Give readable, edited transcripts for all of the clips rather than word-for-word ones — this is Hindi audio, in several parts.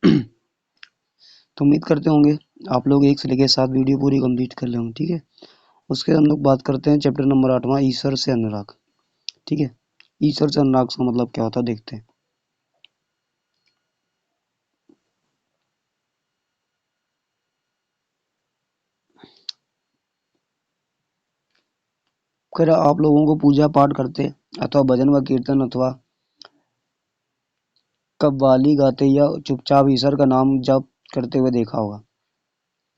तो उम्मीद करते होंगे आप लोग 1 से लेकर 7 वीडियो पूरी कंप्लीट कर ले होंगे, ठीक है। उसके हम लोग बात करते हैं चैप्टर नंबर 8वां, ईश्वर से अनुराग, ठीक है। ईश्वर से अनुराग का मतलब क्या होता है देखते हैं। अगर आप लोगों को पूजा पाठ करते अथवा भजन व कीर्तन अथवा कव्वाली गाते या चुपचाप ईश्वर का नाम जप करते हुए देखा होगा।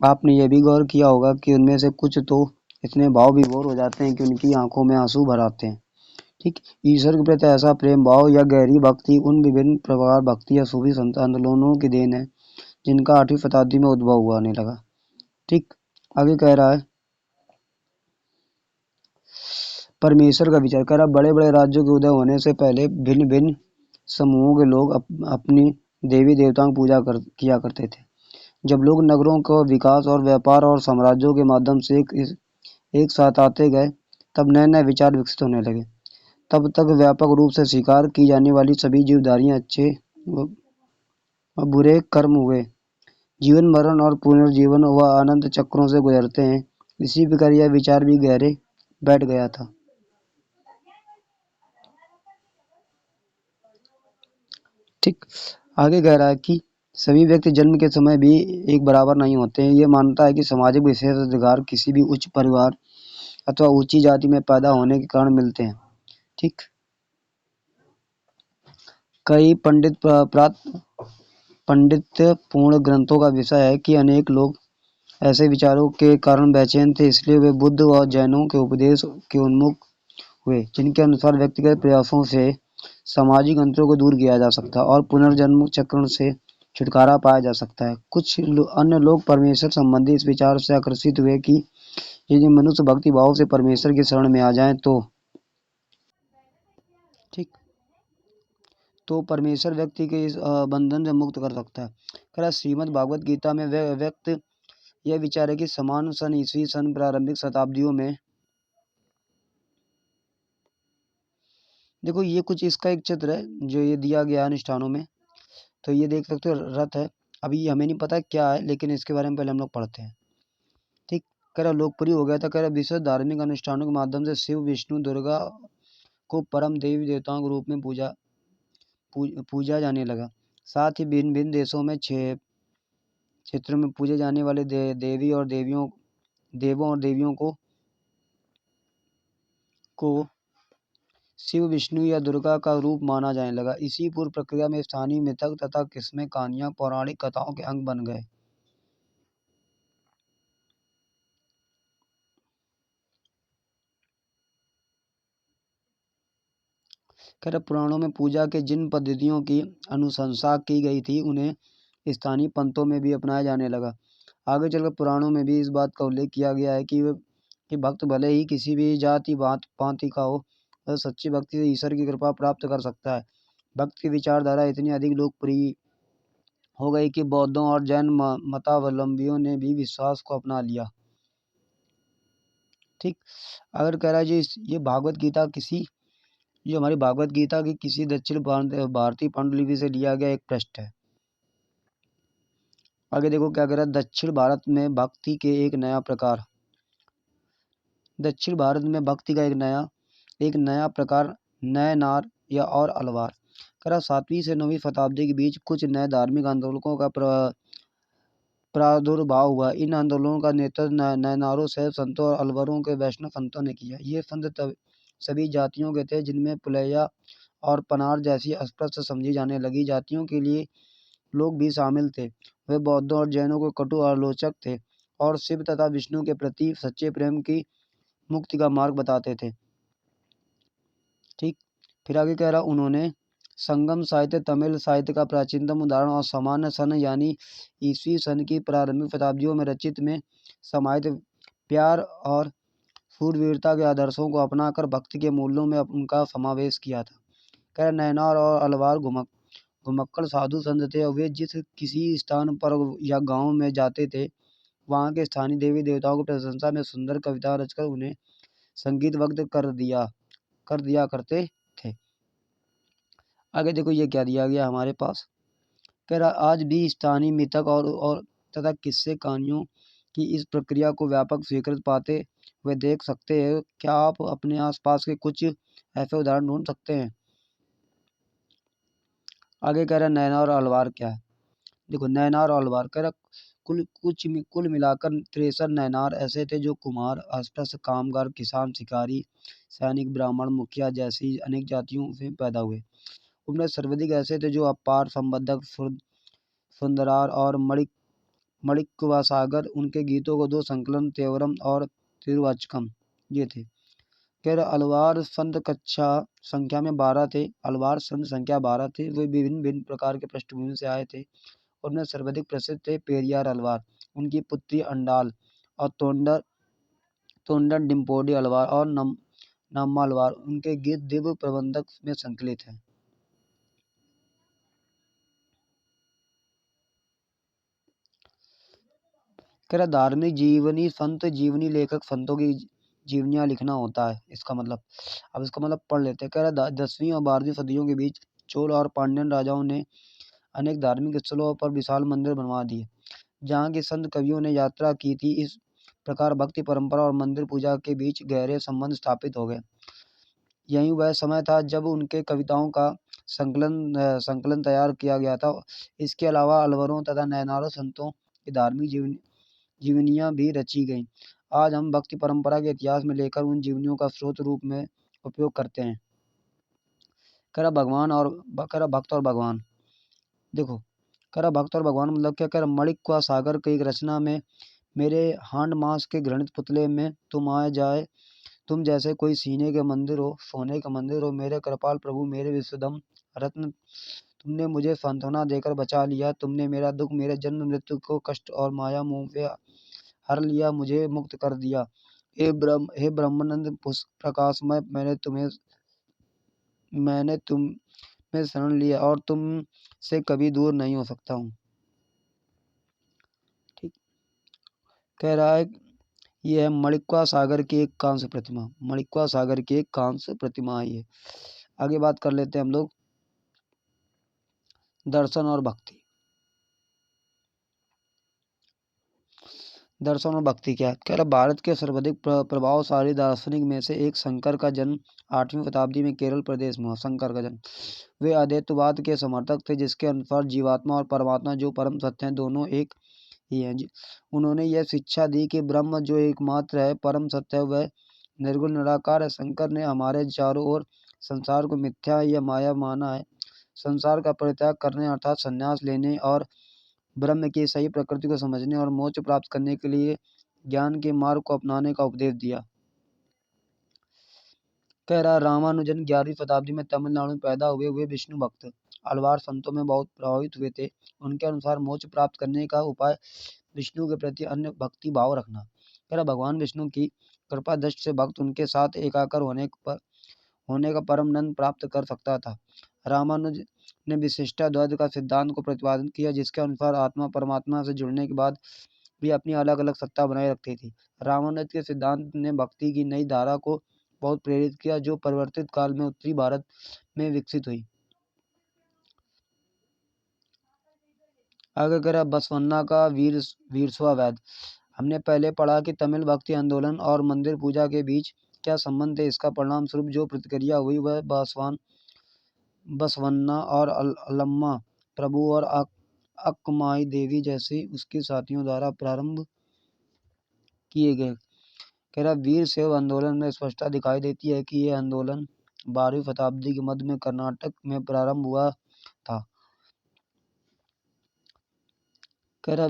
आपने यह भी गौर किया होगा कि उनमें से कुछ तो इतने भाव विभोर हो जाते हैं कि उनकी आंखों में आंसू भर आते हैं। ठीक, ईश्वर के प्रति ऐसा प्रेम भाव या गहरी भक्ति उन विभिन्न प्रकार भक्ति या सूफी संत आंदोलनों की देन है जिनका 8वीं शताब्दी में उद्भव हुआ आने लगा। ठीक, आगे कह रहा है परमेश्वर का विचार कर रहा, बड़े बड़े राज्यों के उदय होने से पहले भिन्न भिन्न समूहों के लोग अपनी देवी देवताओं की पूजा किया करते थे। जब लोग नगरों का विकास और व्यापार और साम्राज्यों के माध्यम से एक साथ आते गए, तब नए नए विचार विकसित होने लगे। तब तक व्यापक रूप से स्वीकार की जाने वाली सभी जीवधारियां अच्छे और बुरे कर्म हुए, जीवन मरण और पुनर्जीवन व अनंत चक्रों से गुजरते हैं। इसी प्रकार यह विचार भी गहरे बैठ गया था। ठीक, आगे कह रहा है कि सभी व्यक्ति जन्म के समय भी एक बराबर नहीं होते हैं। ये मानता है कि सामाजिक विशेषाधिकार किसी भी उच्च परिवार अथवा ऊंची जाति में पैदा होने के कारण मिलते हैं। ठीक, कई पंडितपूर्ण ग्रंथों का विषय है कि अनेक लोग ऐसे विचारों के कारण बेचैन थे, इसलिए वे बुद्ध और जैनों के उपदेश के उन्मुख हुए, जिनके अनुसार व्यक्तिगत प्रयासों से सामाजिक अंतरों को दूर किया जा सकता है और पुनर्जन्म चक्र से छुटकारा पाया जा सकता है। कुछ अन्य लोग परमेश्वर संबंधी इस विचार से आकर्षित हुए कि यदि मनुष्य भक्ति भाव से परमेश्वर की शरण में आ जाए तो ठीक, तो परमेश्वर व्यक्ति के इस बंधन से मुक्त कर सकता है। कह श्रीमद् भागवत गीता में व्यक्त यह विचार है कि समान सन ईस्वी सन प्रारंभिक शताब्दियों में, देखो ये कुछ इसका एक चित्र है जो ये दिया गया अनुष्ठानों में, तो ये देख सकते हो रथ है। अभी हमें नहीं पता क्या है, लेकिन इसके बारे में पहले हम लोग पढ़ते हैं। ठीक, कह रहा लोकप्रिय हो गया था। कह रहा विश्व धार्मिक अनुष्ठानों के माध्यम से शिव विष्णु दुर्गा को परम देवी देवताओं के रूप में पूजा जाने लगा। साथ ही भिन्न भिन्न देशों में क्षेत्रों में पूजे जाने वाले देवी और देवों और देवियों को शिव विष्णु या दुर्गा का रूप माना जाने लगा। इसी पूर्व प्रक्रिया में स्थानीय मिथक तथा किस्में कहानियां पौराणिक कथाओं के अंग बन गए। खैर पुराणों में पूजा के जिन पद्धतियों की अनुशंसा की गई थी उन्हें स्थानीय पंथों में भी अपनाया जाने लगा। आगे चलकर पुराणों में भी इस बात का उल्लेख किया गया है कि भक्त भले ही किसी भी जाति पांति का हो, वह सच्ची भक्ति से ईश्वर की कृपा प्राप्त कर सकता है। भक्त की विचारधारा इतनी अधिक लोकप्रिय हो गई कि बौद्धों और जैन मतावलंबियों ने भी विश्वास को अपना लिया। ठीक, अगर कह रहा है जी ये भागवत गीता जो हमारी भागवत गीता की किसी दक्षिण भारतीय पांडुलिपि से लिया गया एक पृष्ठ है। आगे देखो क्या कह रहा है, दक्षिण भारत में भक्ति का एक नया प्रकार नयनार या और अलवार। कह रहा 7वीं से 9वीं शताब्दी के बीच कुछ नए धार्मिक आंदोलकों का प्रादुर्भाव हुआ। इन आंदोलनों का नेतृत्व नयनारों से संतों और अलवरों के वैष्णव संतों ने किया। ये संत सभी जातियों के थे, जिनमें पुलैया और पनार जैसी अस्पृश्य समझी जाने लगी जातियों के लिए लोग भी शामिल थे। वे बौद्धों और जैनों को कटु आलोचक थे और शिव तथा विष्णु के प्रति सच्चे प्रेम की मुक्ति का मार्ग बताते थे। ठीक, फिर आगे कह रहा उन्होंने संगम साहित्य, तमिल साहित्य का प्राचीनतम उदाहरण और सामान्य सन यानी ईस्वी सन की प्रारंभिक शताब्दियों में रचित में समाहित प्यार और शूरवीरता के आदर्शों को अपनाकर भक्ति के मूल्यों में उनका समावेश किया था। कह नैनार और अलवार घुमक्कड़ साधु संत थे और वे जिस किसी स्थान पर या गांव में जाते थे, वहां के स्थानीय देवी देवताओं की प्रशंसा में सुंदर कविता रचकर उन्हें संगीतबद्ध कर दिया करते थे। आगे देखो ये क्या दिया गया हमारे पास, कह रहा आज भी स्थानीय मिथक और तथा किस्से कहानियों की इस प्रक्रिया को व्यापक स्वीकृत पाते हुए देख सकते हैं। क्या आप अपने आसपास के कुछ ऐसे उदाहरण ढूंढ सकते हैं? आगे कह रहा है नैना और अलवार क्या है। देखो नैनार और अलवार कह रहा कुल मिलाकर 63 नैनार ऐसे थे जो कुम्हार, अस्पृश्य, कामगार, किसान, शिकारी, सैनिक, ब्राह्मण, मुखिया जैसी अनेक जातियों से पैदा हुए। उनमें सर्वाधिक ऐसे थे जो अपार, संबद्धक, सुंदरार और मणिक्वासागर। उनके गीतों को दो संकलन तेवरम और तिरुवचकम ये थे। कह रहे अलवार संत कक्षा संख्या में 12 थे। अलवार संत संख्या 12 थे। वे विभिन्न भिन्न प्रकार के पृष्ठभूमि से आए थे। उनमें सर्वाधिक प्रसिद्ध थे पेरियार अलवार, उनकी पुत्री अंडाल और तोंडर डिम्पोडी अलवार और नम्मा अलवार। उनके गीत दिव्य प्रबंधक में संकलित हैं। कह रहा धार्मिक जीवनी संत जीवनी लेखक संतों की जीवनियां लिखना होता है इसका मतलब। अब इसका मतलब पढ़ लेते हैं। कह रहा 10वीं और 12वीं सदियों के बीच चोल और पांड्यन राजाओं ने अनेक धार्मिक स्थलों पर विशाल मंदिर बनवा दिए जहाँ के संत कवियों ने यात्रा की थी। इस प्रकार भक्ति परंपरा और मंदिर पूजा के बीच गहरे संबंध स्थापित हो गए। यही वह समय था जब उनके कविताओं का संकलन तैयार किया गया था। इसके अलावा अलवरों तथा नैनारों संतों की धार्मिक जीवनियां भी रची गईं। आज हम भक्ति परंपरा के इतिहास में लेकर उन जीवनियों का स्रोत रूप में उपयोग करते हैं। करा भक्त और भगवान। देखो करा भक्त और भगवान मतलब क्या। कर मणिक्वा सागर की एक रचना में मेरे हांड मास के घृणित पुतले में तुम आ जाए, तुम जैसे कोई सीने के मंदिर हो, सोने का मंदिर हो, मेरे कृपाल प्रभु, मेरे विश्वदम रत्न। तुमने मुझे सांत्वना देकर बचा लिया। तुमने मेरा दुख, मेरे जन्म मृत्यु को कष्ट और माया मोह से हर लिया, मुझे मुक्त कर दिया। हे ब्रह्मानंद प्रकाशमय, मैंने तुम में शरण लिया और तुम से कभी दूर नहीं हो सकता हूँ। ठीक। कह रहा है ये है मणिक्वा सागर की एक कांस्य प्रतिमा। मणिक्वा सागर की एक कांस्य प्रतिमा है ये। आगे बात कर लेते हैं हम लोग दर्शन और भक्ति। दर्शन और भक्ति क्या है। कह रहा भारत के सर्वाधिक प्रभावशाली दार्शनिक में से एक शंकर का जन्म 8वीं शताब्दी में केरल प्रदेश में हुआ। शंकर का जन्म। वे अद्वैतवाद के समर्थक थे जिसके अनुसार जीवात्मा और परमात्मा जो परम सत्य हैं दोनों एक ही हैं। उन्होंने यह शिक्षा दी कि ब्रह्म जो एकमात्र है, परम सत्य है, वह निर्गुण निराकार है। शंकर ने हमारे चारों ओर संसार को मिथ्या या माया माना है। संसार का परित्याग करने अर्थात संन्यास लेने और ब्रह्म की सही प्रकृति को समझने और मोक्ष प्राप्त करने के लिए ज्ञान के मार्ग को अपनाने का उपदेश दिया। कह रहा रामानुजन 11वीं शताब्दी में तमिलनाडु में पैदा हुए विष्णु भक्त अलवार संतों में बहुत प्रभावित हुए थे। उनके अनुसार मोक्ष प्राप्त करने का उपाय विष्णु के प्रति अन्य भक्ति भाव रखना। कह रहा भगवान विष्णु की कृपा दृष्टि से भक्त उनके साथ एकाकार होने का परम नंद प्राप्त कर सकता था। रामानुज ने विशिष्टाद्वैत का सिद्धांत को प्रतिपादन किया जिसके अनुसार आत्मा परमात्मा से जुड़ने के बाद भी अपनी अलग अलग सत्ता बनाए रखती थी। रामानुज के सिद्धांत ने भक्ति की नई धारा को बहुत प्रेरित किया जो परिवर्तित काल में उत्तरी भारत में विकसित हुई। आगे करा बसवन्ना का वीरस्वा वैद। हमने पहले पढ़ा कि तमिल भक्ति आंदोलन और मंदिर पूजा के बीच क्या संबंध है। इसका परिणाम स्वरूप जो प्रतिक्रिया हुई वह बसवन्ना और अल्लम्मा प्रभु और अक्कमाई देवी जैसी उसके साथियों द्वारा प्रारंभ किए गए। कह रहा वीर शैव आंदोलन में स्पष्टता दिखाई देती है कि यह आंदोलन 12वीं शताब्दी के मध्य में कर्नाटक में प्रारंभ हुआ था। कह रहा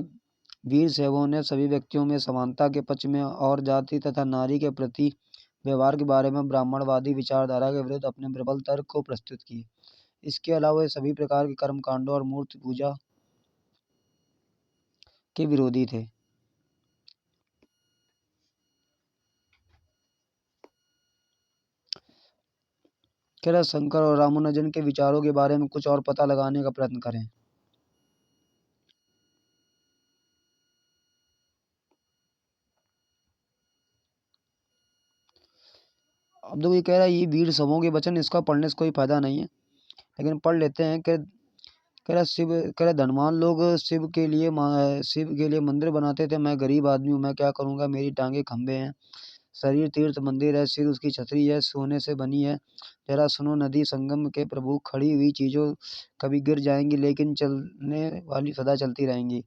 वीर शैवों ने सभी व्यक्तियों में समानता के पक्ष में और जाति तथा नारी के प्रति व्यवहार के बारे में ब्राह्मणवादी विचारधारा के विरुद्ध अपने प्रबल तर्क को प्रस्तुत किए। इसके अलावा सभी प्रकार के कर्मकांडों और मूर्ति पूजा के विरोधी थे। कह रहा शंकर और रामानुजन के विचारों के बारे में कुछ और पता लगाने का प्रयत्न करें। अब तो ये कह रहा है ये वीर शवों के वचन, इसका पढ़ने से कोई फायदा नहीं है, लेकिन पढ़ लेते हैं कि कह रहा धनवान लोग शिव के लिए मंदिर बनाते थे, मैं गरीब आदमी हूँ, मैं क्या करूँगा, मेरी टांगे खंबे हैं, शरीर तीर्थ मंदिर है, सिर उसकी छतरी है, सोने से बनी है। जरा सुनो नदी संगम के प्रभु, खड़ी हुई चीजों कभी गिर जाएंगी, लेकिन चलने वाली सदा चलती रहेंगी।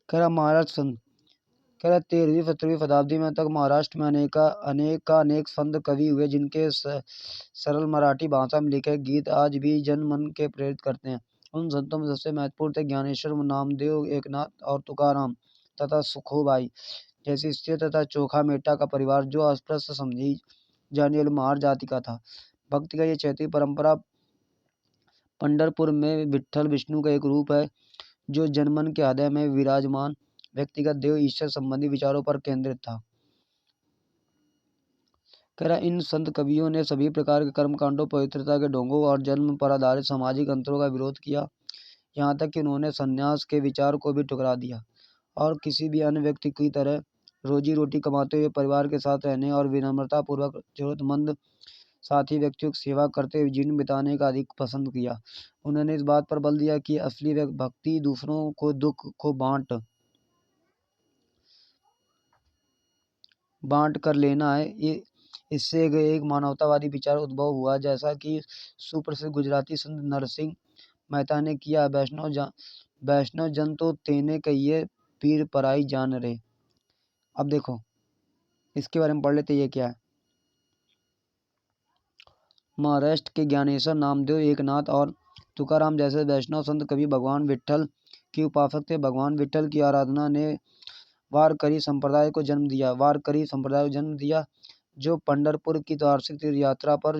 कह रहा महाराष्ट्र कह रहा 13वीं 17वीं शताब्दी में तक महाराष्ट्र में अनेक संत कवि हुए, जिनके सरल मराठी भाषा में लिखे गीत आज भी जन मन के प्रेरित करते हैं। उन संतों में सबसे महत्वपूर्ण थे ज्ञानेश्वर, नामदेव, एकनाथ और तुकाराम तथा सुखोबाई जैसी स्त्री तथा चोखा मेटा का परिवार, जो अस्पृश्य समझी जाने वाली महार जाति का था। भक्ति का ये चैती परंपरा पंढरपुर में विट्ठल विष्णु का एक रूप है, जो जनमन के हृदय में विराजमान व्यक्तिगत देव ईश्वर संबंधी विचारों पर केंद्रित था। कह रहा इन संत कवियों ने सभी प्रकार के कर्म कांडों, पवित्रता के ढोंगों और जन्म पर आधारित सामाजिक अंतरों का विरोध किया, यहाँ तक कि उन्होंने संन्यास के विचार को भी ठुकरा दिया और किसी भी अन्य व्यक्ति की तरह रोजी रोटी कमाते हुए परिवार के साथ रहने और विनम्रता पूर्वक जरूरतमंद साथी व्यक्तियों की सेवा करते हुए जीवन बिताने का अधिक पसंद किया। उन्होंने इस बात पर बल दिया कि असली भक्ति दूसरों को दुख को बांट कर लेना है। ये इससे एक मानवतावादी विचार उद्भव हुआ, जैसा कि सुप्रसिद्ध गुजराती संत नरसिंह मेहता ने किया, वैष्णव जन तो तेने कहिए, पीर पराई जान रे। अब देखो इसके बारे में पढ़ लेते, ये क्या है। महाराष्ट्र के ज्ञानेश्वर, नामदेव, एकनाथ और तुकाराम जैसे वैष्णव संत कवि भगवान विट्ठल के उपासक थे। भगवान विट्ठल की आराधना ने वारकरी संप्रदाय को जन्म दिया, जो पंढरपुर की वार्षिक तीर्थ यात्रा पर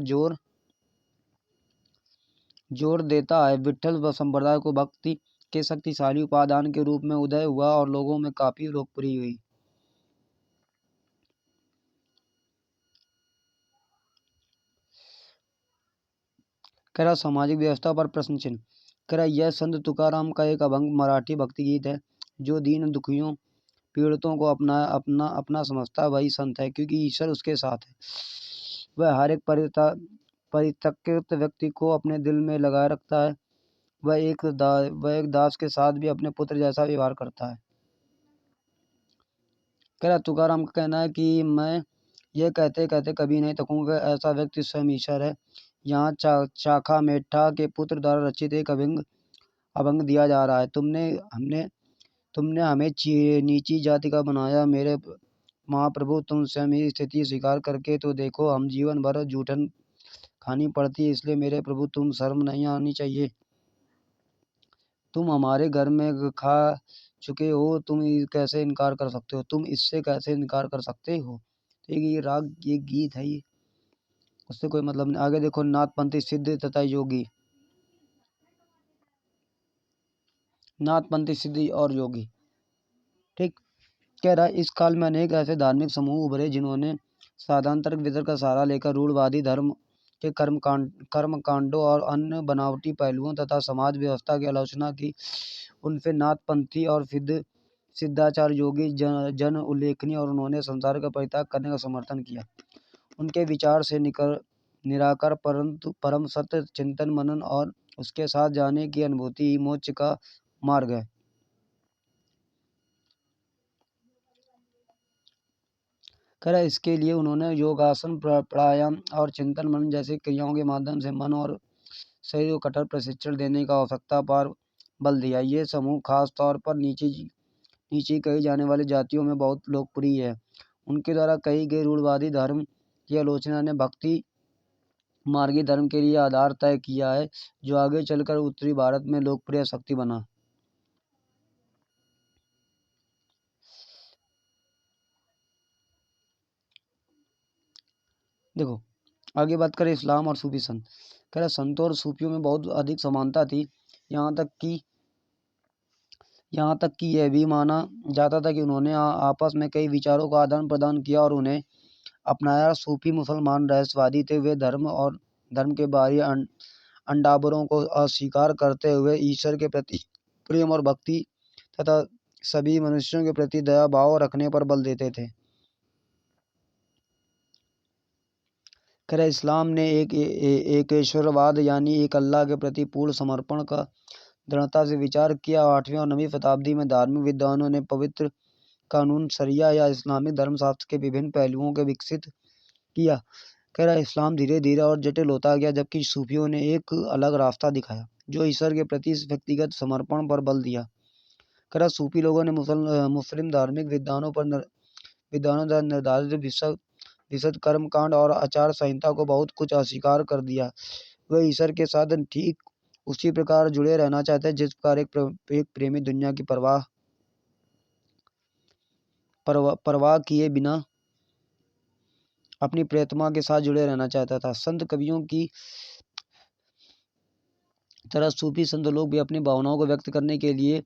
जोर देता है। विट्ठल संप्रदाय को भक्ति के शक्तिशाली उपादान के रूप में उदय हुआ और लोगों में काफी लोकप्रिय हुई। कह रहा सामाजिक व्यवस्था पर प्रश्न चिन्ह। कह रहा यह संत तुकाराम का एक अभंग मराठी भक्ति गीत है, जो दीन दुखियों पीड़ितों को अपना समझता है, वही संत है, क्योंकि ईश्वर उसके साथ है। वह हर एक परित्यक्त व्यक्ति को अपने दिल में लगाए रखता है। वह एक दास के साथ भी अपने पुत्र जैसा व्यवहार करता है। कह रहा तुकाराम का कहना है कि मैं यह कहते कहते कभी नहीं थकूंगा, ऐसा व्यक्ति स्वयं ईश्वर है। यहाँ चाखा मेठा के पुत्र द्वारा रचित एक अभंग दिया जा रहा है। तुमने हमें नीची जाति का बनाया, मेरे महाप्रभु, तुम स्वयं ही स्थिति स्वीकार करके तो देखो, हम जीवन भर जूठन खानी पड़ती है, इसलिए मेरे प्रभु तुम शर्म नहीं आनी चाहिए। तुम हमारे घर में खा चुके हो, तुम कैसे इनकार कर सकते हो, तुम इससे कैसे इनकार कर सकते हो। ठीक है, ये गीत है, ये उससे कोई मतलब नहीं। आगे देखो, नाथपंथी सिद्ध तथा योगी। नाथपंथी सिद्ध और योगी, ठीक। कह रहा है इस काल में अनेक ऐसे धार्मिक समूह उभरे, जिन्होंने साधारण तर्क वितर्क का सहारा लेकर रूढ़वादी धर्म के कर्म कांडों और अन्य बनावटी पहलुओं तथा समाज व्यवस्था की आलोचना की। उनसे नाथपंथी और सिद्धाचार योगी जन उल्लेखनीय, और उन्होंने संसार का परित्याग करने का समर्थन किया। उनके विचार से निराकर परंतु परम सत्य चिंतन मनन और उसके साथ जाने की अनुभूति ही मोक्ष का मार्ग है। कह रहा इसके लिए उन्होंने योगासन, प्राणायाम और चिंतन मनन जैसी क्रियाओं के माध्यम से मन और शरीर को कठोर प्रशिक्षण देने का आवश्यकता पर बल दिया। ये समूह खास तौर पर नीचे कही जाने वाली जातियों में बहुत लोकप्रिय है। उनके द्वारा कही गई रूढ़वादी धर्म की आलोचना ने भक्ति मार्गी धर्म के लिए आधार तय किया है, जो आगे चलकर उत्तरी भारत में लोकप्रिय शक्ति बना। देखो आगे बात करें इस्लाम और सूफी संत। कह रहे संतों और सूफियों में बहुत अधिक समानता थी, यहाँ तक कि यह भी माना जाता था कि उन्होंने आपस में कई विचारों का आदान प्रदान किया और उन्हें अपनाया। सूफी मुसलमान रहस्यवादी थे, वे धर्म के बाहरी अंडाबरों को अस्वीकार करते हुए ईश्वर के प्रति प्रेम और भक्ति तथा सभी मनुष्यों के प्रति दया भाव रखने पर बल देते थे। कह रहा इस्लाम ने एक ईश्वरवाद यानी एक अल्लाह के प्रति पूर्ण समर्पण का दृढ़ता से विचार किया। 8वीं और 9वीं शताब्दी में धार्मिक विद्वानों ने पवित्र कानून शरिया या इस्लामिक धर्मशास्त्र के विभिन्न पहलुओं को विकसित किया। कह रहा इस्लाम धीरे धीरे और जटिल होता गया, जबकि सूफियों ने एक अलग रास्ता दिखाया जो ईश्वर के प्रति व्यक्तिगत समर्पण पर बल दिया। कह रहा सूफी लोगों ने मुस्लिम धार्मिक विद्वानों द्वारा निर्धारित विशद कर्म कांड और आचार संहिता को बहुत कुछ अस्वीकार कर दिया। वे ईश्वर के साथ ठीक उसी प्रकार जुड़े रहना चाहते हैं जिस प्रकार एक प्रेमी दुनिया की परवाह किए बिना अपनी प्रियतमा के साथ जुड़े रहना चाहता था। संत कवियों की तरह सूफी संत लोग भी अपनी भावनाओं को व्यक्त करने के लिए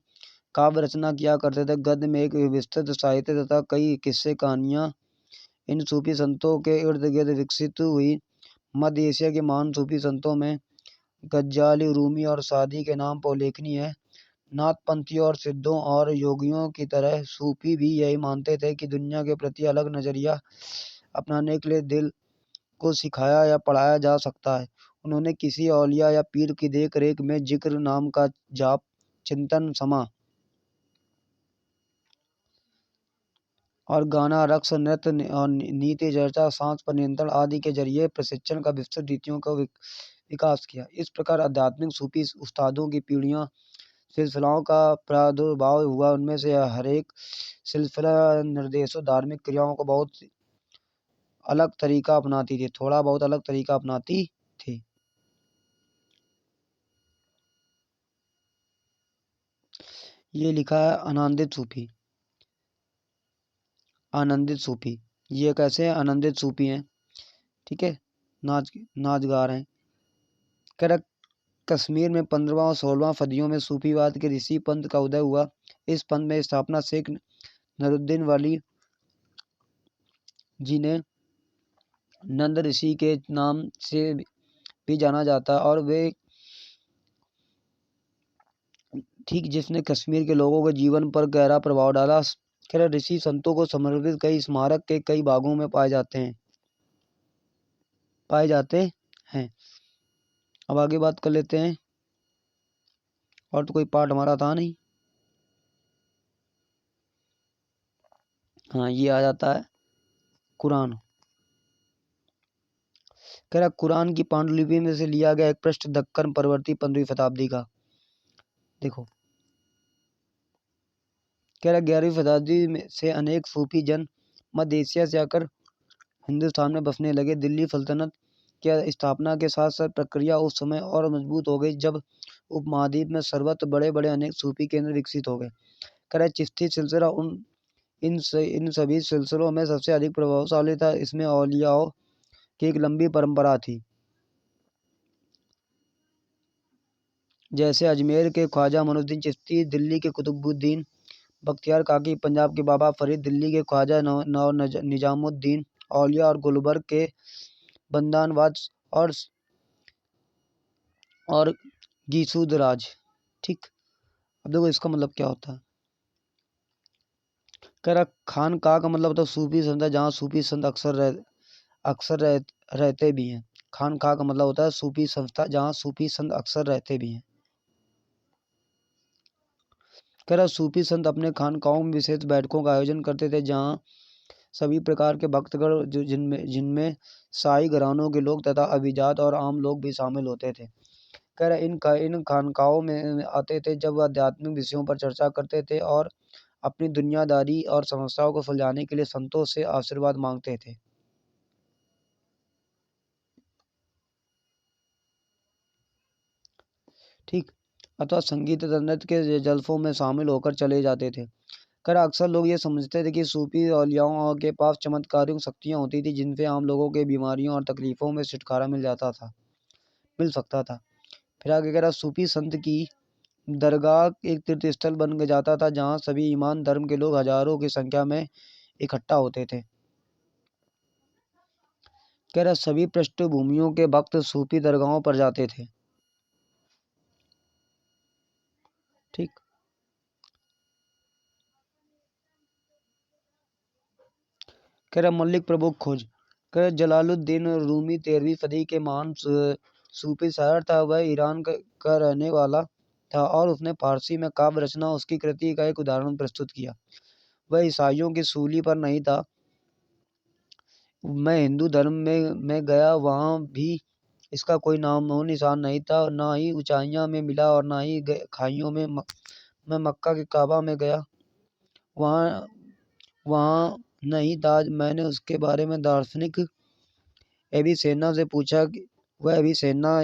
काव्य रचना किया करते थे। गद्य में एक विस्तृत साहित्य तथा कई किस्से कहानियां इन सूफी संतों के इर्द गिर्द विकसित हुई। मध्य एशिया के महान सूफी संतों में गज्जाली, रूमी और सादी के नाम पर उल्लेखनीय है। नाथपंथियों और सिद्धों और योगियों की तरह सूफी भी यही मानते थे कि दुनिया के प्रति अलग नजरिया अपनाने के लिए दिल को सिखाया या पढ़ाया जा सकता है। उन्होंने किसी औलिया या पीर की देख रेख में जिक्र, नाम का जाप, चिंतन, समा और गाना, रक्स, नृत्य और नीति चर्चा, सांस पर नियंत्रण आदि के जरिए प्रशिक्षण का विस्तृत रीतियों का विकास किया। इस प्रकार आध्यात्मिक सूफी उस्तादों की पीढ़ियां सिलसिलाओं का प्रादुर्भाव हुआ। उनमें से हर एक सिलसिला निर्देशों धार्मिक क्रियाओं को बहुत अलग तरीका अपनाती थी, थोड़ा बहुत अलग तरीका अपनाती थी। ये लिखा है आनंदित सूफी। आनंदित सूफी ये कैसे हैं? आनंदित सूफी हैं, ठीक है, नाच गा रहे हैं। कह रहा कश्मीर में 15वां और 16वां सदियों में सूफीवाद के ऋषि पंथ का उदय हुआ। इस पंथ में स्थापना शेख नरुद्दीन वाली जी ने नंद ऋषि के नाम से भी जाना जाता है और वे ठीक जिसने कश्मीर के लोगों के जीवन पर गहरा प्रभाव डाला। कह रहे ऋषि संतों को समर्पित कई स्मारक के कई भागों में पाए जाते हैं। अब आगे बात कर लेते हैं। और तो कोई पार्ट हमारा था नहीं। हाँ, ये आ जाता है कुरान। कह रहा कुरान की पांडुलिपि में से लिया गया एक पृष्ठ दक्कन परवर्ती 15वीं शताब्दी का। देखो, कह रहा 11वीं शताब्दी में से अनेक सूफी जन मध्य एशिया से आकर हिंदुस्तान में बसने लगे। दिल्ली सल्तनत के स्थापना के साथ साथ प्रक्रिया उस समय और मजबूत हो गई जब उपमहाद्वीप में सर्वत्र बड़े बड़े अनेक सूफी केंद्र विकसित हो गए। कह रहा चिश्ती सिलसिला इन सभी सिलसिलों में सबसे अधिक प्रभावशाली था। इसमें औलियाओं की एक लंबी परंपरा थी, जैसे अजमेर के ख्वाजा मनुद्दीन चिश्ती, दिल्ली के कुतुबुद्दीन बख्तियार काकी, पंजाब के बाबा फरीद, दिल्ली के ख्वाजा निजामुद्दीन औलिया और गुलबर्ग के बंदानवाज और गीसुदराज। ठीक, अब देखो इसका मतलब क्या होता है। कह रहा खानकाह का मतलब होता है सूफी संत जहाँ सूफी संत अक्सर रहते भी हैं। खानकाह का मतलब होता है सूफी संस्था जहाँ सूफी संत अक्सर रहते भी हैं। कह रहा सूफी संत अपने खानकाहों में विशेष बैठकों का आयोजन करते थे जहाँ सभी प्रकार के भक्तगण जो जिनमें शाही घरानों के लोग तथा अभिजात और आम लोग भी शामिल होते थे। कह रहा इन खानकाहों में आते थे जब वह आध्यात्मिक विषयों पर चर्चा करते थे और अपनी दुनियादारी और समस्याओं को सुलझाने के लिए संतों से आशीर्वाद मांगते थे। ठीक, अथवा संगीत तथा नृत्य के जलसों में शामिल होकर चले जाते थे। कर अक्सर लोग ये समझते थे कि सूफी औलियाओं के पास चमत्कारिक शक्तियाँ होती थी जिनसे आम लोगों के बीमारियों और तकलीफों में छुटकारा मिल सकता था। फिर आगे कह रहा सूफी संत की दरगाह एक तीर्थ स्थल बन जाता था जहाँ सभी ईमान धर्म के लोग हजारों की संख्या में इकट्ठा होते थे। कह रहा सभी पृष्ठभूमियों के भक्त सूफी दरगाहों पर जाते थे। ठीक, कह रहा मल्लिक प्रभु खोज। जलालुद्दीन रूमी 13वीं सदी के महान सूफी शायर था। वह ईरान का रहने वाला था और उसने फारसी में काव्य रचना उसकी कृति का एक उदाहरण प्रस्तुत किया। वह ईसाइयों की सूली पर नहीं था। मैं हिंदू धर्म में गया, वहाँ भी इसका कोई नामो निशान नहीं था। ना ही ऊंचाइयों में मिला और ना ही खाइयों में। मैं मक्का के काबा में गया, वहाँ नहीं था। मैंने उसके बारे में दार्शनिक एविसेना से पूछा कि वह एविसेना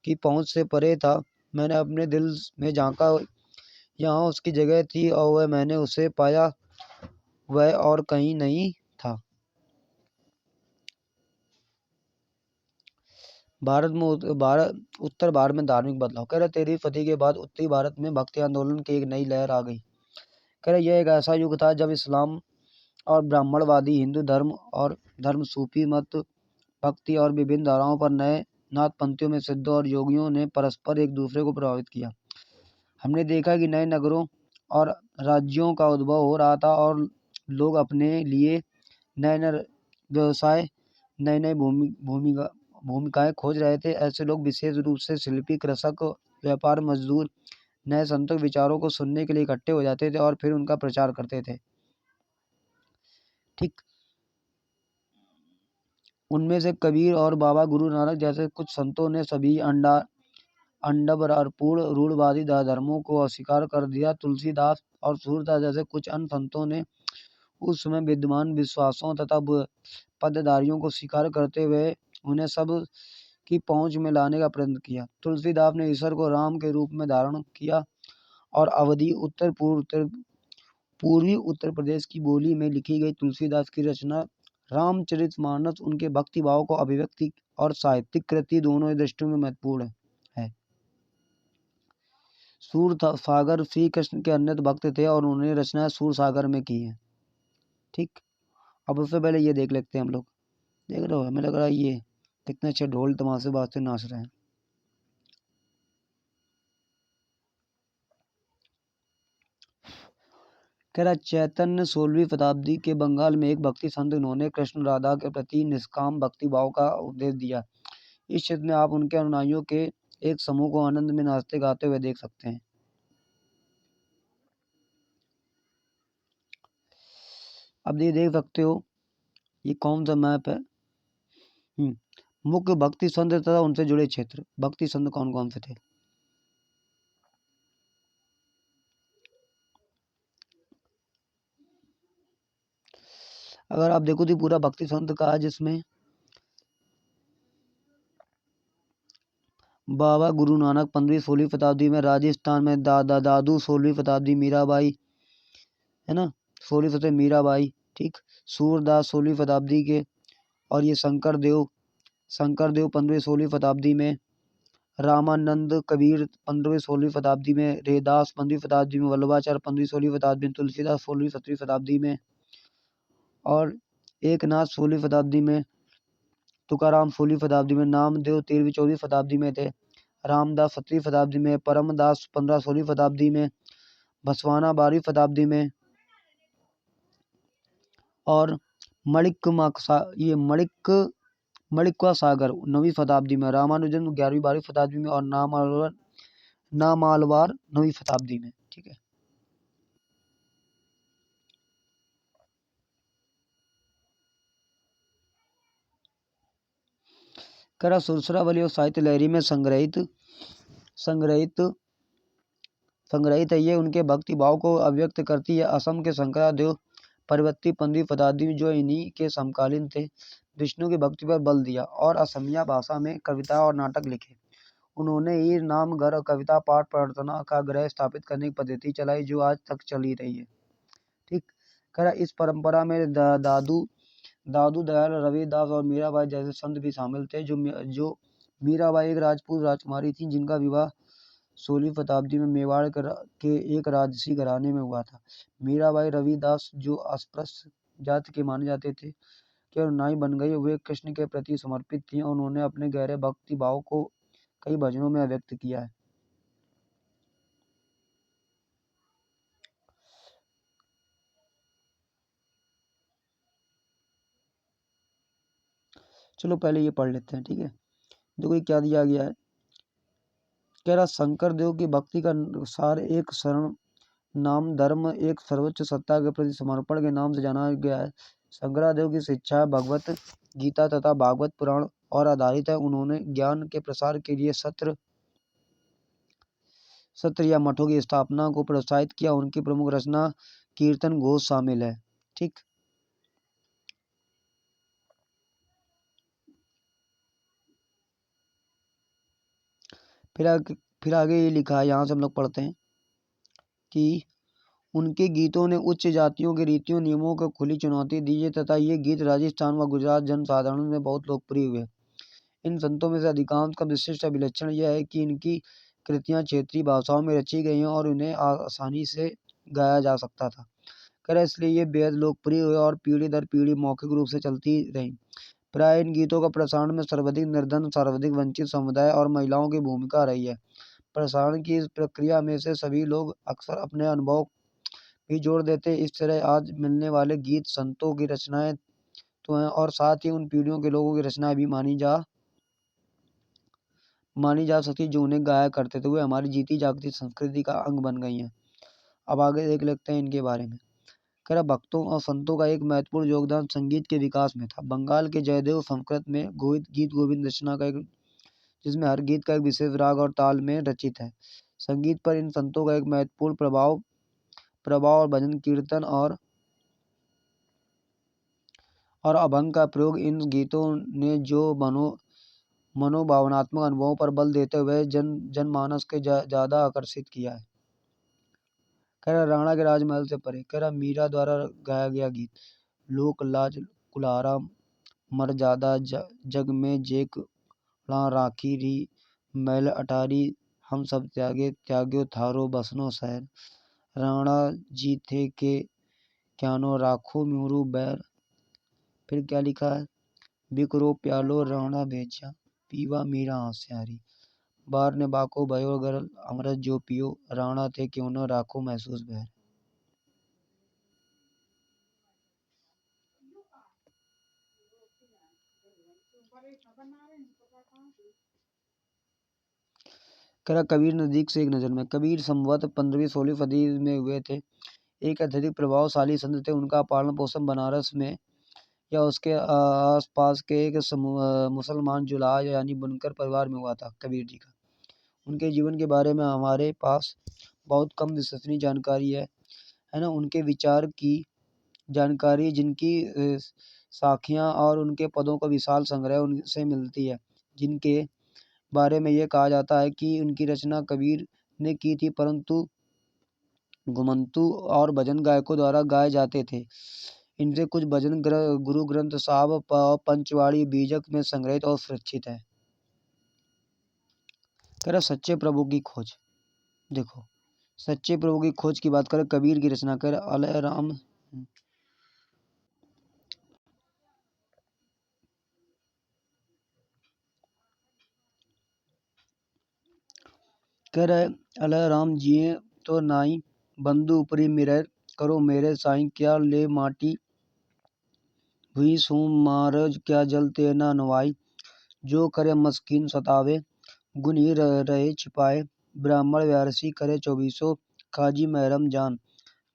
की पहुँच से परे था। मैंने अपने दिल में झांका, यहाँ उसकी जगह थी और वह मैंने उसे पाया, वह और कहीं नहीं था। उत्तर भारत में धार्मिक बदलाव। कह रहे 13वीं सदी के बाद उत्तरी भारत में भक्ति आंदोलन की एक नई लहर आ गई। कह रहे यह एक ऐसा युग था जब इस्लाम और ब्राह्मणवादी हिंदू धर्म और धर्म सूफी मत भक्ति और विभिन्न धाराओं पर नए नाथपंथियों में सिद्धों और योगियों ने परस्पर एक दूसरे को प्रभावित किया। हमने देखा कि नए नगरों और राज्यों का उद्भव हो रहा था और लोग अपने लिए नए नए व्यवसाय, नई नई भूमिकाएं खोज रहे थे। ऐसे लोग विशेष रूप से शिल्पी, कृषक, व्यापार मजदूर नए संतों के विचारों को सुनने के लिए इकट्ठे हो जाते थे और फिर उनका प्रचार करते थे। ठीक, उनमें से कबीर और बाबा गुरु नानक जैसे कुछ संतों ने सभी अंडव और पूर्ण रूढ़वादी धर्मों को अस्वीकार कर दिया। तुलसीदास और सूरदास जैसे कुछ अन्य संतों ने उस समय विद्यमान विश्वासों तथा पदधारियों को स्वीकार करते हुए उन्हें सब की पहुंच में लाने का प्रयत्न किया। तुलसीदास ने ईश्वर को राम के रूप में धारण किया और अवधि पूर्वी उत्तर प्रदेश की बोली में लिखी गई तुलसीदास की रचना रामचरितमानस उनके भक्ति भाव को अभिव्यक्ति और साहित्यिक कृति दोनों ही दृष्टियों में महत्वपूर्ण है। सूर सागर श्री कृष्ण के अन्य भक्त थे और उन्होंने रचनाएं सूर सागर में की हैं। ठीक, अब उससे पहले ये देख लेते हैं हम लोग। देख रहे हो, हमें लग रहा है ये कितने अच्छे ढोल तमाशे बाजते नाच रहे हैं। कह रहा चैतन्य 16वीं शताब्दी के बंगाल में एक भक्ति संत, उन्होंने कृष्ण राधा के प्रति निष्काम भक्ति भाव का उपदेश दिया। इस क्षेत्र में आप उनके अनुयायियों के एक समूह को आनंद में नाचते गाते हुए देख सकते हैं। अब ये देख सकते हो ये कौन सा मैप है। मुख्य भक्ति संत तथा उनसे जुड़े क्षेत्र। भक्ति संत कौन कौन से थे? अगर आप देखो तो पूरा भक्ति संत का है, जिसमें बाबा गुरु नानक 15वीं-16वीं शताब्दी में, राजस्थान में दादू 16वीं शताब्दी, मीराबाई है ना 16वीं शताब्दी मीराबाई। ठीक, सूरदास 16वीं शताब्दी के, और ये शंकर देव 15वीं-16वीं शताब्दी में, रामानंद कबीर 15वीं-16वीं शताब्दी में, रेदास 15वीं शताब्दी में, वल्लभाचार्य 15वीं-16वीं शताब्दी में, तुलसीदास 16वीं-17वीं शताब्दी में, और एकनाथ 16वीं शताब्दी में, तुकाराम 16वीं शताब्दी में, नामदेव 13वीं-14वीं शताब्दी में थे, रामदास 17वीं शताब्दी में, परमदास 15-16वीं शताब्दी में, बसवाना 12वीं शताब्दी में, और मणिक्वा सागर 9वीं शताब्दी में, रामानुजन 11वीं-12वीं शताब्दी में, और नामालवार 9वीं शताब्दी में। ठीक है, करा सुरसरावली और साहित्य लहरी में संग्रहित है। ये उनके भक्ति भाव को अभिव्यक्त करती है। असम के शंकरादेव परवर्ती 15वीं शताब्दी में, जो इन्हीं के समकालीन थे, विष्णु की भक्ति पर बल दिया और असमिया भाषा में कविता और नाटक लिखे। उन्होंने ही नाम घर कविता पाठ प्रार्थना का ग्रह स्थापित करने की पद्धति चलाई, जो आज तक चली रही है। ठीक, करा इस परंपरा में दादू दयाल, रविदास और मीराबाई जैसे संत भी शामिल थे। जो मीराबाई एक राजपूत राजकुमारी थी, जिनका विवाह 16वीं शताब्दी में मेवाड़ के एक राजसी घराने में हुआ था। मीराबाई रविदास, जो अस्पृश्य जाति के माने जाते थे, के अनुयायी बन गई। वे कृष्ण के प्रति समर्पित थी और उन्होंने अपने गहरे भक्ति भाव को कई भजनों में व्यक्त किया है। चलो पहले ये पढ़ लेते हैं, ठीक है। देखो ये क्या दिया गया है, कह रहा शंकर देव की भक्ति का सार एक शरण नाम धर्म एक सर्वोच्च सत्ता के प्रति समर्पण के नाम से जाना गया है। शंकरादेव की शिक्षा भगवत गीता तथा भागवत पुराण और आधारित है। उन्होंने ज्ञान के प्रसार के लिए सत्र या मठों की स्थापना को प्रोत्साहित किया। उनकी प्रमुख रचना कीर्तन घोष शामिल है, ठीक। फिर आगे ये लिखा है, यहाँ से हम लोग पढ़ते हैं कि उनके गीतों ने उच्च जातियों के रीतियों नियमों को खुली चुनौती दी है तथा ये गीत राजस्थान व गुजरात जनसाधारण में बहुत लोकप्रिय हुए। इन संतों में से अधिकांश का विशिष्ट विलक्षण यह है कि इनकी कृतियां क्षेत्रीय भाषाओं में रची गई हैं और उन्हें आसानी से गाया जा सकता था। करे इसलिए ये बेहद लोकप्रिय हुए और पीढ़ी दर पीढ़ी मौखिक रूप से चलती रही। प्राय इन गीतों का प्रसारण में सर्वाधिक निर्धन, सर्वाधिक वंचित समुदाय और महिलाओं की भूमिका रही है। प्रसारण की इस प्रक्रिया में से सभी लोग अक्सर अपने अनुभव भी जोड़ देते। इस तरह आज मिलने वाले गीत संतों की रचनाएं तो हैं और साथ ही उन पीढ़ियों के लोगों की रचनाएं भी मानी जा सकती जो उन्हें गाया करते थे। वे हमारी जीती जागती संस्कृति का अंग बन गई हैं। अब आगे देख लेते हैं इनके बारे में। कह रहा भक्तों और संतों का एक महत्वपूर्ण योगदान संगीत के विकास में था। बंगाल के जयदेव संस्कृत में गीत गोविंद रचना का एक, जिसमें हर गीत का एक विशेष राग और ताल में रचित है। संगीत पर इन संतों का एक महत्वपूर्ण प्रभाव और भजन कीर्तन और अभंग का प्रयोग इन गीतों ने जो मनोभावनात्मक अनुभवों पर बल देते हुए जनमानस के ज्यादा आकर्षित किया है। कह रहा राणा के राजमहल से परे, कह रहा मीरा द्वारा गाया गया गीत लोक लाज कुल्हारा मर्यादा जग में जेक राखी री मैल अटारी हम सब त्याग्यो थारो बसनो शहर राणा जी थे के क्यानो राखो म्यूरू बैर। फिर क्या लिखा है, बिकरो प्यालो राणा बेचा पीवा मीरा आस्यारी बार ने बाको भयो गरल अमृत जो पियो राणा थे क्यों न राखो महसूस बैर। करा कबीर नजदीक से एक नजर में, कबीर संवत 15वीं-16वीं सदी में हुए थे। एक अत्यधिक प्रभावशाली संत थे। उनका पालन पोषण बनारस में या उसके आसपास के एक मुसलमान जुलाहा यानी बुनकर परिवार में हुआ था। कबीर जी का उनके जीवन के बारे में हमारे पास बहुत कम विश्वसनीय जानकारी है ना। उनके विचार की जानकारी जिनकी साखियाँ और उनके पदों का विशाल संग्रह उनसे मिलती है, जिनके बारे में यह कहा जाता है कि उनकी रचना कबीर ने की थी, परंतु घुमंतू और भजन गायकों द्वारा गाए जाते थे। इनसे कुछ भजन गुरु ग्रंथ साहब पंचवाड़ी बीजक में संग्रहित और सुरक्षित है। कह रहा सच्चे प्रभु की खोज, देखो सच्चे प्रभु की खोज की बात करें, कबीर की रचना कर अलह राम कह रहे अलह राम जिए तो नाई बंधु उपरी मिरर करो मेरे साईं क्या ले माटी हुई सू मारज क्या जल तेना नवाई जो करे मस्कीन सतावे गुण ही रहे छिपाए ब्राह्मण व्यारसी करे 2400 काजी महरम जान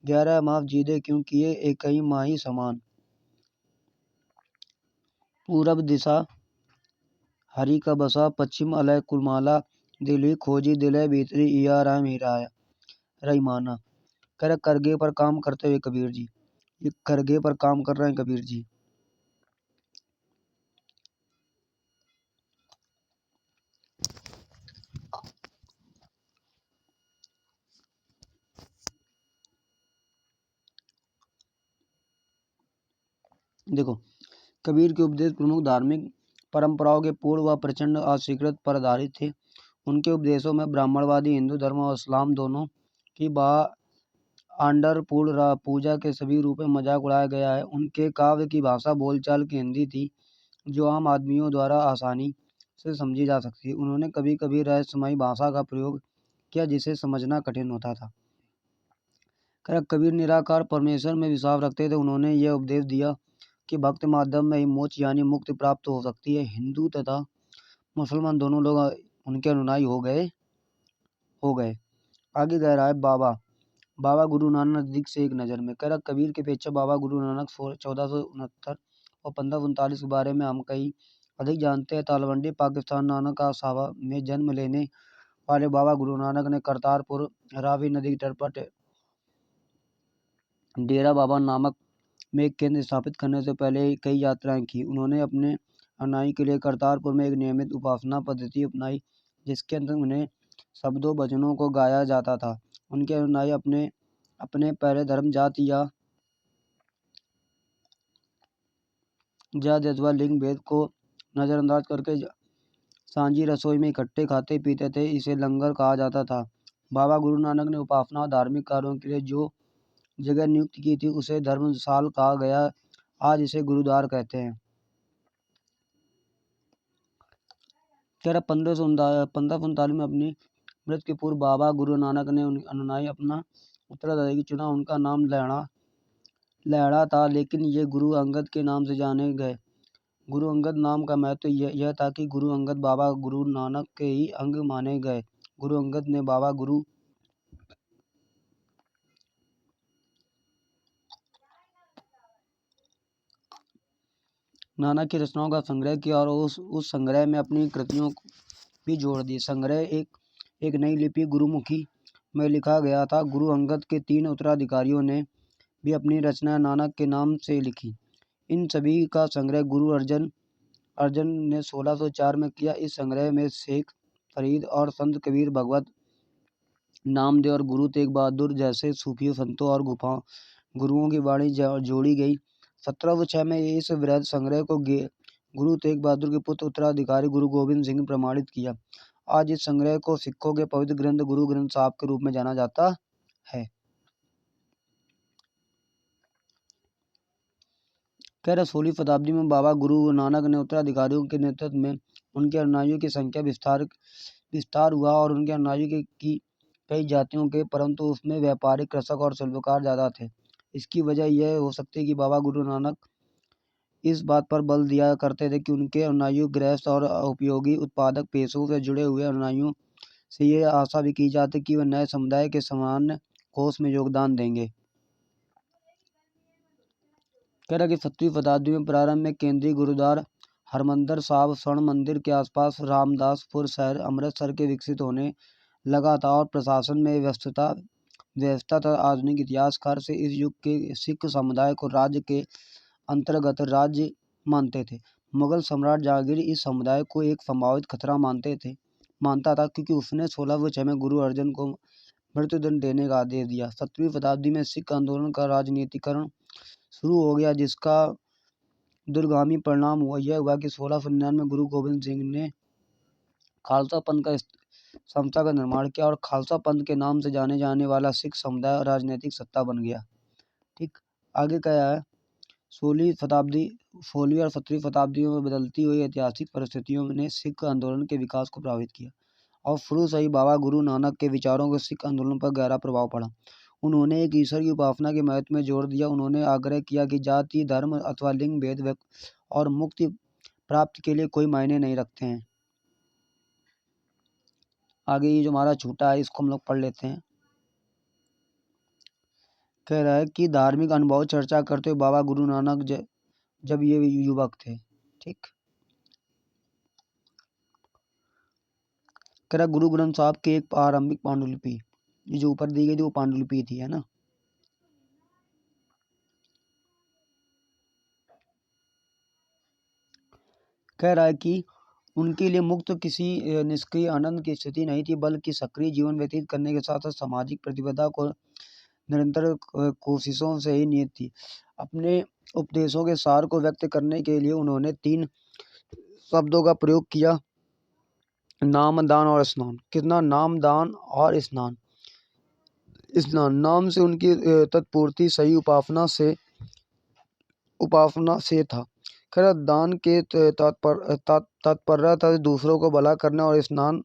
11 माफ जीदे क्यों किए एक ही माही समान। पूरब दिशा हरि का बसा पश्चिम अलय कुलमाला दिल्ली खोजी दिले भीतरी इया राम हीराया रईमाना। कर करगे पर काम करते हुए कबीर जी, ये करगे पर काम कर रहे हैं कबीर जी। देखो कबीर के उपदेश प्रमुख धार्मिक परंपराओं के पूर्ण व प्रचंड अस्वीकृत पर आधारित थे। उनके उपदेशों में ब्राह्मणवादी हिंदू धर्म और इस्लाम दोनों की आंडर पूजा के सभी रूप में मजाक उड़ाया गया है। उनके काव्य की भाषा बोलचाल की हिंदी थी जो आम आदमियों द्वारा आसानी से समझी जा सकती है। उन्होंने कभी कभी रहस्यमयी भाषा का प्रयोग किया जिसे समझना कठिन होता था। कबीर निराकार परमेश्वर में विश्वास रखते थे। उन्होंने यह उपदेश दिया कि भक्ति माध्यम में ही मोक्ष यानी मुक्ति प्राप्त हो सकती है। हिंदू तथा मुसलमान दोनों लोग उनके अनुयायी हो गए। आगे कह रहा है बाबा गुरु नानक नजदीक से एक नज़र में। कह रहा कबीर के अपेक्षा बाबा गुरु नानक 1469 और 1539 के बारे में हम कहीं अधिक जानते हैं। तालवंडी पाकिस्तान नानक का साहबा में जन्म लेने वाले बाबा गुरु नानक ने करतारपुर रावी नदी के तट पर डेरा बाबा नानक में एक केंद्र स्थापित करने से पहले कई यात्राएं की। उन्होंने अपने अनुयायी के लिए करतारपुर में एक नियमित उपासना पद्धति अपनाई, जिसके अंदर उन्हें शब्दों भजनों को गाया जाता था। उनके अनुयायी अपने पहले धर्म जाति या अथवा लिंग भेद को नज़रअंदाज करके सांझी रसोई में इकट्ठे खाते पीते थे। इसे लंगर कहा जाता था। बाबा गुरु नानक ने उपासना और धार्मिक कार्यों के लिए जो जगह नियुक्त की थी उसे धर्मशाला कहा गया। आज इसे गुरुद्वार कहते हैं। कह रहा 1539 में अपनी मृत्यु के पूर्व बाबा गुरु नानक ने अनुयायी अपना उत्तराधिकारी चुना। उनका नाम लहड़ा था, लेकिन ये गुरु अंगद के नाम से जाने गए। गुरु अंगद नाम का महत्व यह था कि गुरु अंगद बाबा गुरु नानक के ही अंग माने गए। गुरु अंगद ने बाबा गुरु नानक की रचनाओं का संग्रह किया और उस संग्रह में अपनी कृतियों को भी जोड़ दी। संग्रह एक नई लिपि गुरुमुखी में लिखा गया था। गुरु अंगद के 3 उत्तराधिकारियों ने भी अपनी रचना नानक के नाम से लिखी। इन सभी का संग्रह गुरु अर्जन ने 1604 में किया। इस संग्रह में शेख फरीद और संत कबीर, भगवत नामदेव और गुरु तेग बहादुर जैसे सूफी संतों और गुरुओं की वाणी जोड़ी गई। 1706 में इस वृहद संग्रह को गुरु तेग बहादुर के पुत्र उत्तराधिकारी गुरु गोविंद सिंह ने प्रमाणित किया। आज इस संग्रह को सिखों के पवित्र ग्रंथ गुरु ग्रंथ साहिब के रूप में जाना जाता है। कह रहे 16वीं शताब्दी में बाबा गुरु नानक ने उत्तराधिकारियों के नेतृत्व में उनके अनुयायियों की संख्या विस्तार हुआ और उनके अनुयायियों की कई जातियों के, परंतु उसमें व्यापारिक, कृषक और शिल्पकार ज़्यादा थे। इसकी वजह यह हो सकती है कि बाबा गुरु नानक इस बात पर बल दिया करते थे कि उनके अनुयायी गृहस्थ और उपयोगी उत्पादक पेशों से जुड़े हुए अनुयायियों से ये आशा भी की जाती कि वे नए समुदाय के सामान्य कोष में योगदान देंगे। कह रहा कि 17वीं शताब्दी में प्रारंभ में केंद्रीय गुरुद्वारा हरमंदिर साहिब स्वर्ण मंदिर के आसपास रामदासपुर शहर अमृतसर के विकसित होने लगा था और प्रशासन में व्यवस्था तथा आधुनिक इतिहासकार से इस युग के सिख समुदाय को राज्य के अंतर्गत राज्य मानते थे। मुगल सम्राट जहांगीर इस समुदाय को एक संभावित खतरा मानता था, क्योंकि उसने 1606 में गुरु अर्जन को मृत्युदंड देने का आदेश दिया। 17वीं शताब्दी में सिख आंदोलन का राजनीतिकरण शुरू हो गया, जिसका दूरगामी परिणाम यह हुआ कि 1699 में गुरु गोविंद सिंह ने खालसा पंथ का संस्था का निर्माण किया और खालसा पंथ के नाम से जाने जाने वाला सिख समुदाय राजनीतिक सत्ता बन गया। ठीक, आगे क्या है? 16वीं और 17वीं शताब्दियों में बदलती हुई ऐतिहासिक परिस्थितियों ने सिख आंदोलन के विकास को प्रभावित किया और शुरू से ही बाबा गुरु नानक के विचारों को सिख आंदोलन पर गहरा प्रभाव पड़ा। उन्होंने एक ईश्वर की उपासना के महत्व में जोर दिया। उन्होंने आग्रह किया कि जाति, धर्म अथवा लिंग भेद और मुक्ति प्राप्ति के लिए कोई मायने नहीं रखते हैं। आगे ये जो हमारा छूटा है इसको हम लोग पढ़ लेते हैं। कह रहा है कि धार्मिक अनुभव चर्चा करते हुए बाबा गुरु नानक जब ये युवक थे। ठीक, कह रहा गुरु ग्रंथ साहिब की एक आरंभिक पांडुलिपि, ये जो ऊपर दी गई थी वो पांडुलिपि थी, है ना। कह रहा है कि उनके लिए मुक्त किसी निष्क्रिय आनंद की स्थिति नहीं थी, बल्कि सक्रिय जीवन व्यतीत करने के साथ साथ सामाजिक प्रतिबद्धता को निरंतर कोशिशों से ही नियत थी। अपने उपदेशों के सार को व्यक्त करने के लिए उन्होंने 3 शब्दों का प्रयोग किया, नाम, दान और स्नान। कितना? नाम, दान और स्नान। नाम से उनकी तत्पूर्ति सही उपासना से था। खैर, दान के तात्पर्य था दूसरों को भला करना और स्नान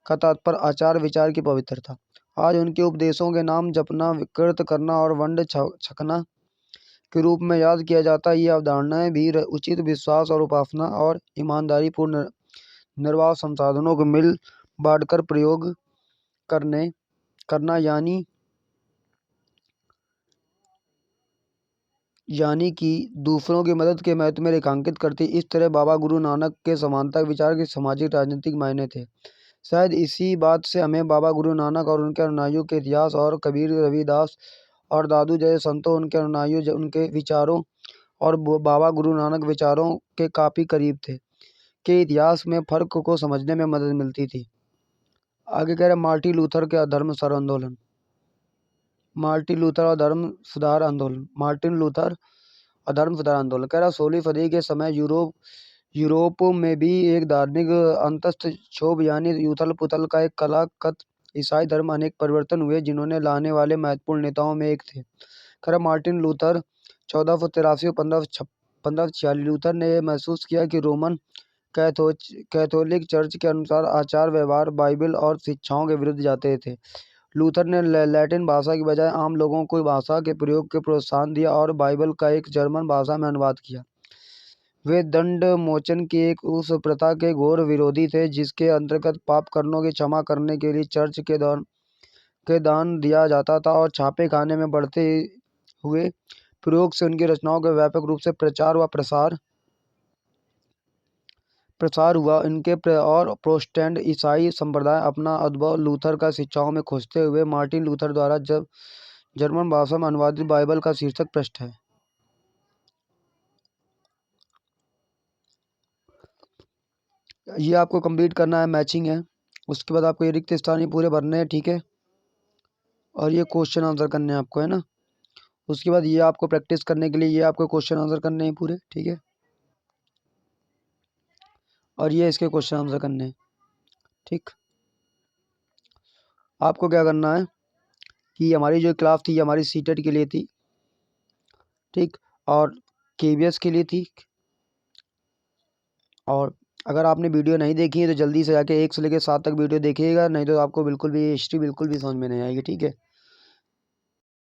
का तात्पर्य आचार विचार की पवित्रता। आज उनके उपदेशों के नाम जपना, विकृत करना और वंड छकना के रूप में याद किया जाता है। ये अवधारणाएं भी उचित विश्वास और उपासना और ईमानदारी पूर्ण निर्वाह संसाधनों को मिल बांटकर प्रयोग करना यानी कि दूसरों की मदद के महत्व में रेखांकित करती। इस तरह बाबा गुरु नानक के समानता विचार के सामाजिक राजनीतिक मायने थे। शायद इसी बात से हमें बाबा गुरु नानक और उनके अनुयायियों के इतिहास और कबीर, रविदास और दादू जैसे संतों उनके अनुयायियों उनके विचारों और बाबा गुरु नानक विचारों के काफ़ी करीब थे के इतिहास में फ़र्क को समझने में मदद मिलती थी। आगे कह रहे मार्टिन लूथर के अधर्म सर आंदोलन। मार्टिन लूथर और धर्म सुधार आंदोलन। मार्टिन लूथर और धर्म सुधार आंदोलन कह रहा 16वीं सदी के समय यूरोप में भी एक धार्मिक अंतःक्षोभ यानी उथल पुथल का एक कलाकत ईसाई धर्म अनेक परिवर्तन हुए जिन्होंने लाने वाले महत्वपूर्ण नेताओं में एक थे। खैर मार्टिन लूथर 1483 और 1546 लूथर ने यह महसूस किया कि रोमन कैथोलिक चर्च के अनुसार आचार व्यवहार बाइबल और शिक्षाओं के विरुद्ध जाते थे। लूथर ने लैटिन भाषा की बजाय आम लोगों को भाषा के प्रयोग के प्रोत्साहन दिया और बाइबल का एक जर्मन भाषा में अनुवाद किया। वे दंड मोचन की एक उस प्रथा के घोर विरोधी थे जिसके अंतर्गत पाप कर्मों की क्षमा करने के लिए चर्च के दान दिया जाता था और छापे खाने में बढ़ते हुए प्रयोग से उनकी रचनाओं का व्यापक रूप से प्रचार व प्रसार हुआ। इनके और प्रोटेस्टेंट ईसाई संप्रदाय अपना उद्भव लूथर का शिक्षाओं में खोजते हुए मार्टिन लूथर द्वारा जब जर्मन भाषा में अनुवादित बाइबल का शीर्षक पृष्ठ है। ये आपको कंप्लीट करना है, मैचिंग है। उसके बाद आपको ये रिक्त स्थान ही पूरे भरने हैं, ठीक है। और ये क्वेश्चन आंसर करने हैं आपको, है ना। उसके बाद ये आपको प्रैक्टिस करने के लिए ये आपको क्वेश्चन आंसर करने हैं पूरे, ठीक है। और ये इसके क्वेश्चन आंसर करने हैं, ठीक। आपको क्या करना है कि हमारी जो क्लास थी हमारी सीटेट के लिए थी, ठीक, और केवीएस के लिए थी। और अगर आपने वीडियो नहीं देखी है तो जल्दी से जाके 1 से लेकर 7 तक वीडियो देखिएगा, नहीं तो आपको बिल्कुल भी हिस्ट्री बिल्कुल भी समझ में नहीं आएगी, ठीक है।